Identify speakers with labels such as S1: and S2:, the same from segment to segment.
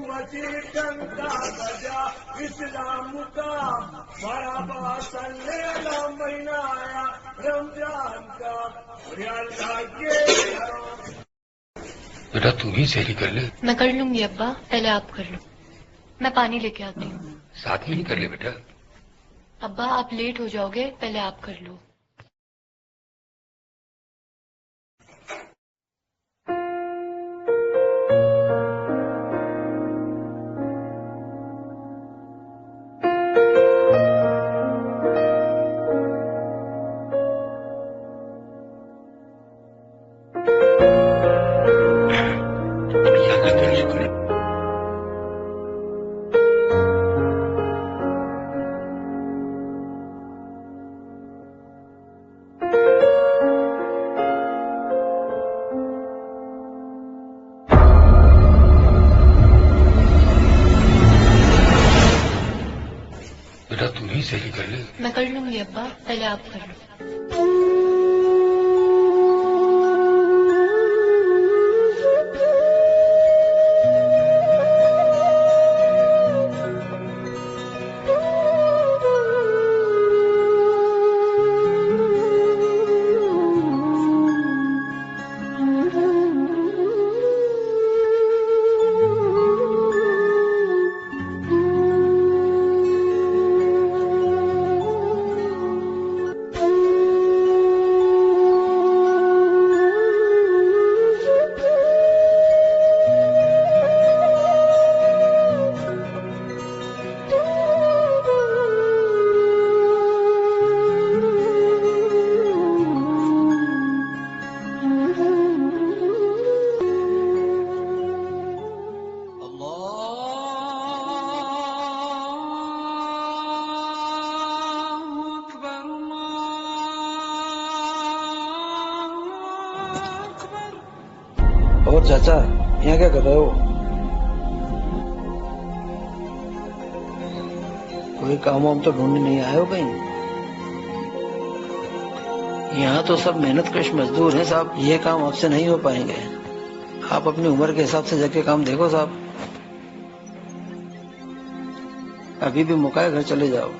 S1: مسیح ٹنکا بجا اسلام کا بڑا باصلہ مہینہ آیا رمضان کا اللہ کے
S2: بیٹا تم ہی سہری کر لے.
S3: میں کر لوں گی ابا، پہلے آپ کر لو. میں پانی لے کے آتی ہوں.
S2: ساتھ میں ہی کر لے بیٹا.
S3: ابا آپ لیٹ ہو جاؤ گے، پہلے آپ کر لو.
S2: بیٹا تم ہی سہری کر لے.
S3: میں کر لوں گی ابا، پہلے آپ کر لو.
S4: اور چاچا یہاں کیا کر رہے ہو؟ کوئی کام وام تو ڈھونڈنے نہیں آئے ہو کہیں؟ یہاں تو سب محنت کش مزدور ہیں صاحب، یہ کام آپ سے نہیں ہو پائیں گے. آپ اپنی عمر کے حساب سے جا کے کام دیکھو صاحب. ابھی بھی موقع ہے، گھر چلے جاؤ.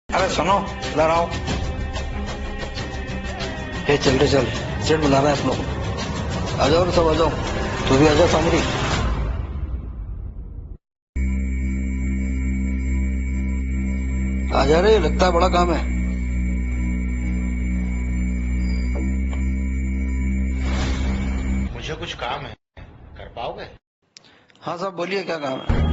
S4: ارے سنو، ادھر آؤ. چل رہے چل، سیٹ بلا رہا ہے آپ لوگ. آ جاؤ سب، آ جاؤ. تو بھی آ جاؤ سامری. آ جا رہے، لگتا ہے بڑا کام ہے.
S5: مجھے کچھ کام ہے، کر پاؤ گے؟
S4: ہاں صاحب بولیے، کیا کام ہے؟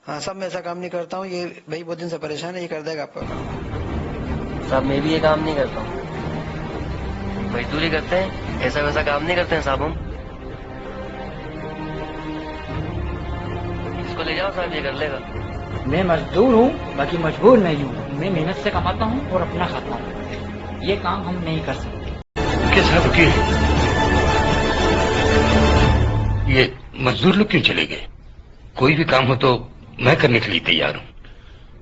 S4: ہاں صاحب میں ایسا کام نہیں کرتا ہوں، یہ بھائی بہت دن سے پریشان ہے، یہ کر دے گا آپ کا.
S6: صاحب میں بھی یہ کام نہیں کرتا ہوں، مزدوری کرتے ہیں، ایسا ویسا کام نہیں کرتے ہیں صاحب ہم. اس کو لے جاؤ صاحب، یہ کر لے گا.
S7: میں مزدور ہوں، باقی مجبور نہیں ہوں. میں محنت سے کماتا ہوں اور اپنا کھاتا ہوں. یہ کام ہم نہیں کر سکتے.
S2: کیا صاحب رکیے، یہ مزدور لوگ کیوں چلے گئے؟ کوئی بھی کام ہو تو میں کرنے کے لیے تیار ہوں.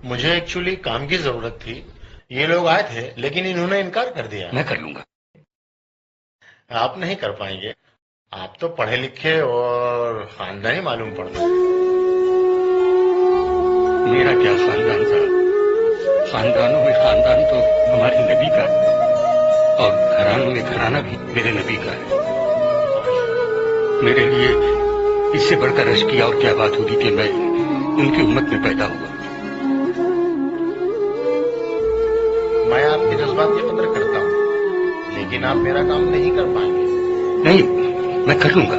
S5: مجھے ایکچولی کام کی ضرورت تھی، یہ لوگ آئے تھے لیکن انہوں نے انکار کر دیا.
S2: میں کر لوں گا.
S5: آپ نہیں کر پائیں گے، آپ تو پڑھے لکھے اور خاندانی معلوم پڑتا ہے.
S2: میرا کیا خاندان صاحب، خاندانوں میں خاندان تو ہمارے نبی کا اور گھرانوں میں گھرانہ بھی میرے نبی کا ہے. میرے لیے اس سے بڑھ کر عرش کیا اور کیا بات ہوگی کہ میں ان کی امت میں پیدا ہوا.
S5: میں آپ کے جذبات کی قدر کرتا ہوں، لیکن آپ میرا کام نہیں کر پائیں گے.
S2: نہیں، میں کر لوں گا.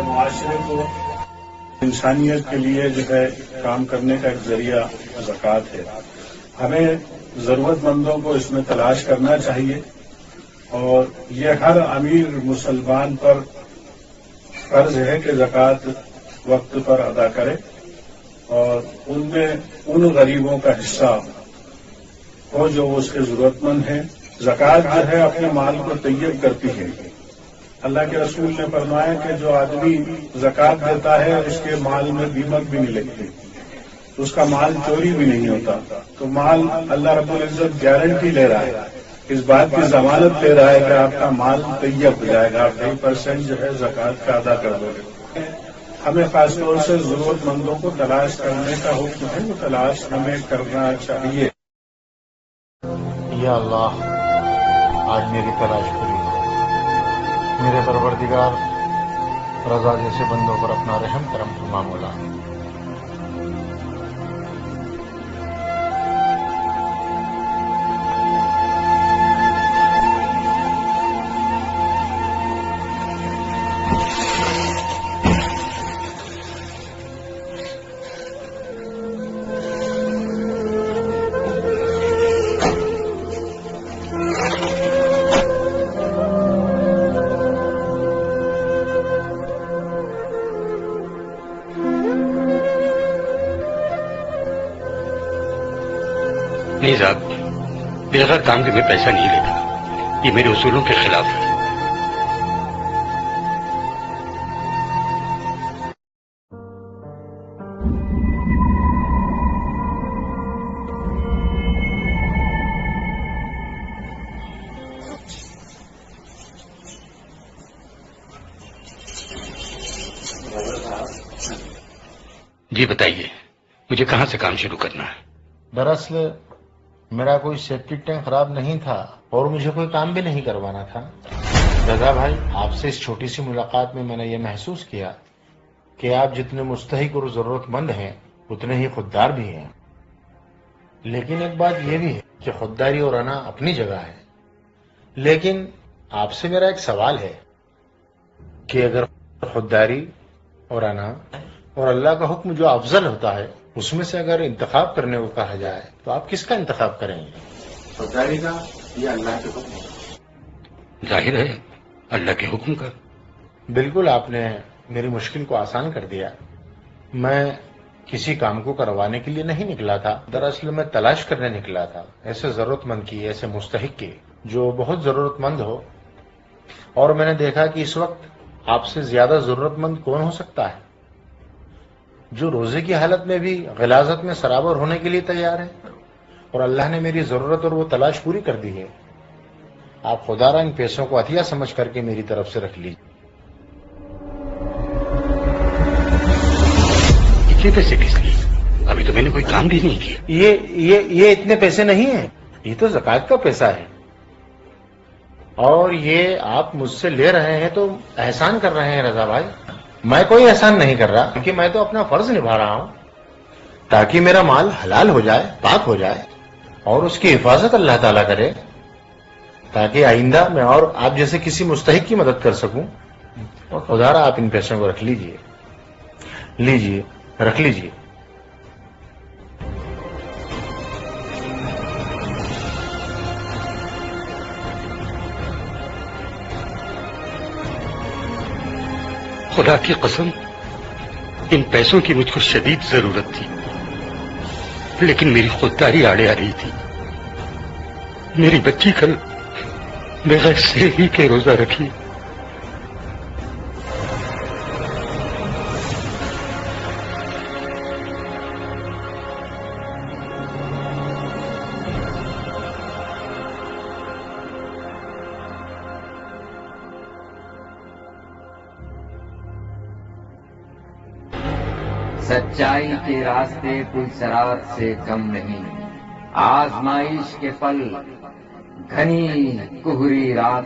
S1: معاشرے کو انسانیت کے لیے جو ہے کام کرنے کا ایک ذریعہ زکوٰۃ ہے. ہمیں ضرورت مندوں کو اس میں تلاش کرنا چاہیے اور یہ ہر امیر مسلمان پر فرض ہے کہ زکوٰۃ وقت پر ادا کرے اور ان میں ان غریبوں کا حصہ ہو جو اس کے ضرورت مند ہیں. زکوٰۃ جو ہے اپنے مال کو طیب کرتی ہے. اللہ کے رسول نے فرمایا کہ جو آدمی زکوٰۃ دیتا ہے اس کے مال میں دیمک بھی نہیں لگتی، اس کا مال چوری بھی نہیں ہوتا. تو مال اللہ رب العزت گارنٹی لے رہا ہے، اس بات کی ضمانت لے رہا ہے کہ آپ کا مال طیب ہو جائے گا، آپ 2% جو ہے زکوٰۃ کا ادا کر دو گے. ہمیں خاص طور سے ضرورت مندوں کو تلاش کرنے کا حکم ہے، وہ تلاش ہمیں کرنا چاہیے.
S5: یا اللہ، آج میری تلاش پوری ہو. میرے پروردگار، رضا جیسے بندوں پر اپنا رحم کرم فرما مولا.
S2: نہیں صاحب، بغیر کام کے میں پیسہ نہیں لیتا، یہ میرے اصولوں کے خلاف ہے۔ جی بتائیے، مجھے کہاں سے کام شروع کرنا ہے؟
S5: دراصل میرا کوئی سیپٹک ٹینک خراب نہیں تھا اور مجھے کوئی کام بھی نہیں کروانا تھا۔ رضا بھائی، آپ سے اس چھوٹی سی ملاقات میں نے یہ محسوس کیا کہ آپ جتنے مستحق اور ضرورت مند ہیں اتنے ہی خوددار بھی ہیں، لیکن ایک بات یہ بھی ہے کہ خودداری اور انا اپنی جگہ ہے، لیکن آپ سے میرا ایک سوال ہے کہ اگر خودداری اور انا اور اللہ کا حکم جو افضل ہوتا ہے اس میں سے اگر انتخاب کرنے کو کہا جائے تو آپ کس کا انتخاب کریں گے، خودداری کا یا اللہ کے حکم کا؟
S2: ظاہر ہے اللہ کے حکم کا۔
S5: بالکل، آپ نے میری مشکل کو آسان کر دیا۔ میں کسی کام کو کروانے کے لیے نہیں نکلا تھا، دراصل میں تلاش کرنے نکلا تھا ایسے ضرورت مند کی، ایسے مستحق کی جو بہت ضرورت مند ہو، اور میں نے دیکھا کہ اس وقت آپ سے زیادہ ضرورت مند کون ہو سکتا ہے، جو روزے کی حالت میں بھی غلاظت میں سرابر ہونے کے لیے تیار ہے، اور اللہ نے میری ضرورت اور وہ تلاش پوری کر دی ہے۔ آپ خدا را ان پیسوں کو عطیہ سمجھ کر کے میری طرف سے رکھ لیجیے۔
S2: اتنے پیسے کس لیے؟ ابھی تو میں نے کوئی کام بھی نہیں کیا۔
S5: یہ اتنے پیسے نہیں ہیں، یہ تو زکوٰۃ کا پیسہ ہے، اور یہ آپ مجھ سے لے رہے ہیں تو احسان کر رہے ہیں رضا بھائی۔ میں کوئی احسان نہیں کر رہا، کیونکہ میں تو اپنا فرض نبھا رہا ہوں تاکہ میرا مال حلال ہو جائے، پاک ہو جائے، اور اس کی حفاظت اللہ تعالیٰ کرے، تاکہ آئندہ میں اور آپ جیسے کسی مستحق کی مدد کر سکوں۔ خدا را آپ ان پیسوں کو رکھ لیجئے، رکھ لیجئے۔
S2: خدا کی قسم، ان پیسوں کی مجھ کو شدید ضرورت تھی، لیکن میری خودداری آڑے آ رہی تھی۔ میری بچی کل بغیر سہری کے روزہ رکھی۔
S8: سچائی کے راستے کوئی سرات سے کم نہیں، آزمائش کے پل گھنی کہری رات